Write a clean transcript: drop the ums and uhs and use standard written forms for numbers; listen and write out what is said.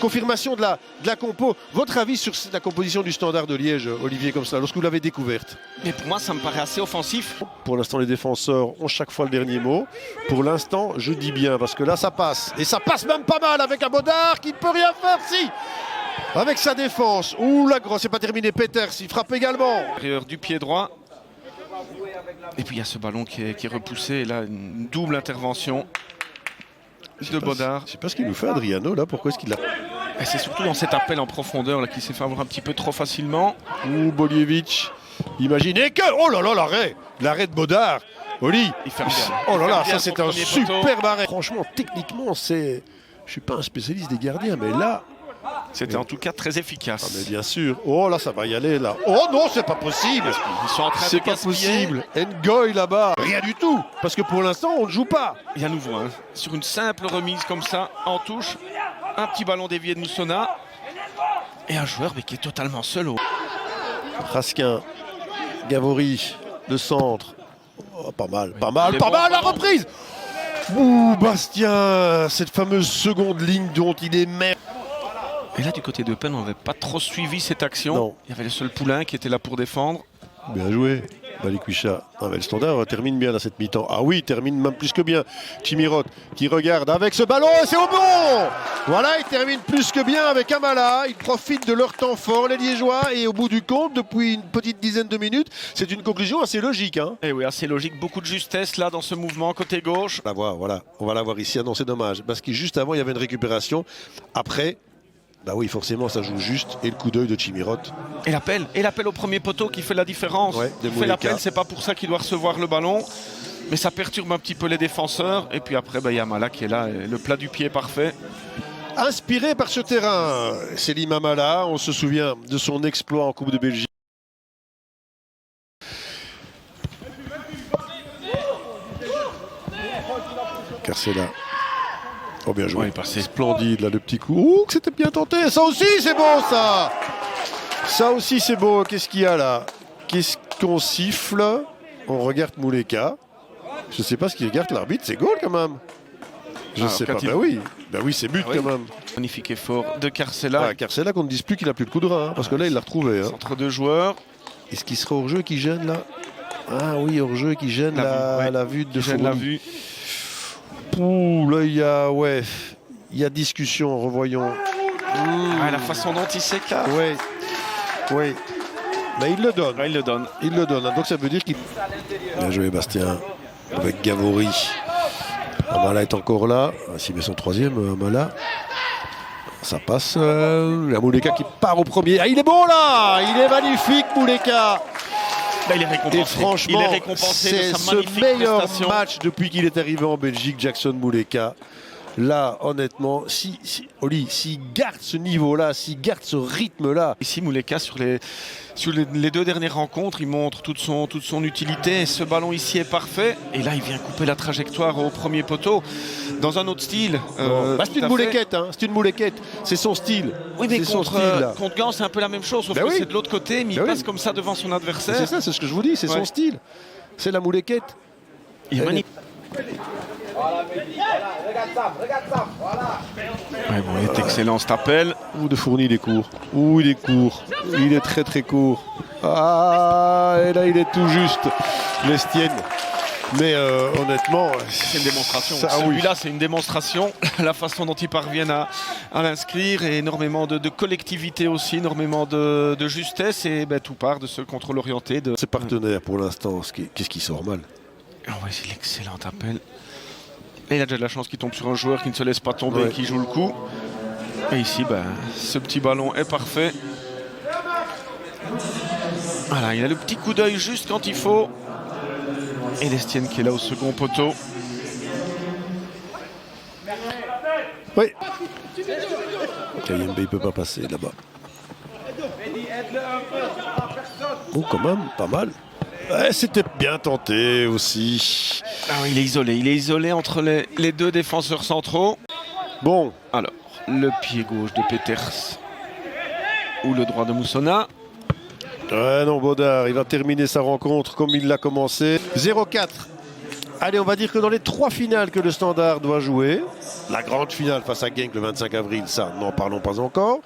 confirmation de la compo. Votre avis sur la composition du Standard de Liège, Olivier, comme ça, lorsque vous l'avez découverte? Mais pour moi, ça me paraît assez offensif. Pour l'instant, les défenseurs ont chaque fois le dernier mot. Pour l'instant, je dis bien, parce que là, ça passe. Et ça passe même pas mal avec un Baudard qui ne peut rien faire, si. Avec sa défense. Ouh, la grosse, c'est pas terminé. Peters, il frappe également. L'intérieur du pied droit. Et puis il y a ce ballon qui est repoussé. Et là, une double intervention de Baudard. Je sais pas ce qu'il nous fait, Adriano, là. Pourquoi est-ce qu'il a... Et c'est surtout dans cet appel en profondeur qu'il s'est fait avoir un petit peu trop facilement. Ouh, Bolievic. Imaginez que... Oh là là, l'arrêt. L'arrêt de Baudard. Oli. Il ferme bien. Oh là là, bien ça c'est un poteau. superbe arrêt. Franchement, techniquement, c'est... Je suis pas un spécialiste des gardiens, mais là... C'était en tout cas très efficace. Ah mais bien sûr. Oh là, ça va y aller là. Oh non, c'est pas possible. Ils sont en train de C'est pas gaspiller. possible. Ngoy là-bas. Rien du tout. Parce que pour l'instant, on ne joue pas. Et à nouveau, sur une simple remise comme ça, en touche, un petit ballon dévié de Moussona. Et un joueur qui est totalement seul. Raskin, Gavori, le centre. Oh, pas mal, pas mal, pas mal la reprise. Ouh, Bastien, cette fameuse seconde ligne dont il est maître. Et là, du côté de Eupen, on n'avait pas trop suivi cette action. Non. Il y avait le seul Poulain qui était là pour défendre. Bien joué, Balikwisha. Ah, le Standard termine bien à cette mi-temps. Ah oui, il termine même plus que bien. Chimirot qui regarde avec ce ballon, et c'est au bon. Voilà, il termine plus que bien avec Amala. Ils profitent de leur temps fort, les Liégeois. Et au bout du compte, depuis une petite dizaine de minutes, c'est une conclusion assez logique. Et oui, assez logique. Beaucoup de justesse là dans ce mouvement côté gauche. La voir, voilà. On va la voir ici. Ah non, c'est dommage. Parce que juste avant, il y avait une récupération. Après... Bah oui, forcément, ça joue juste. Et le coup d'œil de Chimirot. Et l'appel au premier poteau qui fait la différence. Ouais, il fait l'appel, c'est pas pour ça qu'il doit recevoir le ballon. Mais ça perturbe un petit peu les défenseurs. Et puis après, il y a Amala qui est là. Le plat du pied est parfait. Inspiré par ce terrain, Selim Amala, on se souvient de son exploit en Coupe de Belgique. Carcela. Oh bien joué, passé. Splendide là le petit coup. Ouh, que c'était bien tenté. Ça aussi c'est beau ça. Ça aussi c'est beau. Qu'est-ce qu'il y a là? Qu'est-ce qu'on siffle? On regarde Mouleka. Je sais pas ce qu'il regarde l'arbitre. C'est goal quand même. Je sais pas. Bah oui, c'est but quand même. Magnifique effort de Carcela. Ah, Carcela qu'on ne dise plus qu'il n'a plus de coup de rein. Parce que là il l'a retrouvé. Entre deux joueurs. Est-ce qu'il sera hors jeu qui gêne là? Ah oui, hors jeu qui gêne la vue de Fournier. La vue. Ouh, là il y a discussion, revoyons. La façon dont il s'écarte. Oui. Mais il le donne. Il le donne. Il le donne. Donc ça veut dire qu'il... Bien joué Bastien. Avec Gavori. Amala est encore là. S'il met son troisième, Amala. Ça passe. La Mouleka qui part au premier. Ah, il est bon là. Il est magnifique Mouleka. Il est récompensé. Et franchement, c'est ce meilleur match depuis qu'il est arrivé en Belgique, Jackson Mouleka. Là, honnêtement, Oli, s'il garde ce niveau-là, s'il garde ce rythme-là. Ici, Mouleka, sur les deux dernières rencontres, il montre toute son utilité. Et ce ballon ici est parfait. Et là, il vient couper la trajectoire au premier poteau dans un autre style. C'est une mouléquette, c'est une mouléquette. C'est son style. Oui, mais contre Gand, c'est un peu la même chose. Sauf que c'est de l'autre côté, mais il passe comme ça devant son adversaire. C'est ça, c'est ce que je vous dis, c'est son style. C'est la mouléquette. Il est magnifique. Il est excellent cet appel. Ouh, de Fournier, il est court. Ouh, il est court. Il est très très court. Ah, et là il est tout juste. Lestienne. Mais honnêtement, c'est une démonstration. Celui-là, c'est une démonstration. La façon dont ils parviennent à l'inscrire et énormément de collectivité aussi, énormément de justesse et tout part de ce contrôle orienté. Ses partenaires pour l'instant, qu'est-ce qui sort mal? C'est l'excellent appel. Et il a déjà de la chance qu'il tombe sur un joueur qui ne se laisse pas tomber et qui joue le coup. Et ici, ce petit ballon est parfait. Voilà, il a le petit coup d'œil juste quand il faut. Et Lestienne qui est là au second poteau. Oui. Kayembe, il ne peut pas passer là-bas. Bon, quand même, pas mal. C'était bien tenté aussi. Il est isolé. Il est isolé entre les deux défenseurs centraux. Bon. Alors, le pied gauche de Peters. Ou le droit de Moussona. Non, Baudard, il va terminer sa rencontre comme il l'a commencé. 0-4. Allez, on va dire que dans les 3 finales que le Standard doit jouer, la grande finale face à Genk le 25 avril, ça, n'en parlons pas encore.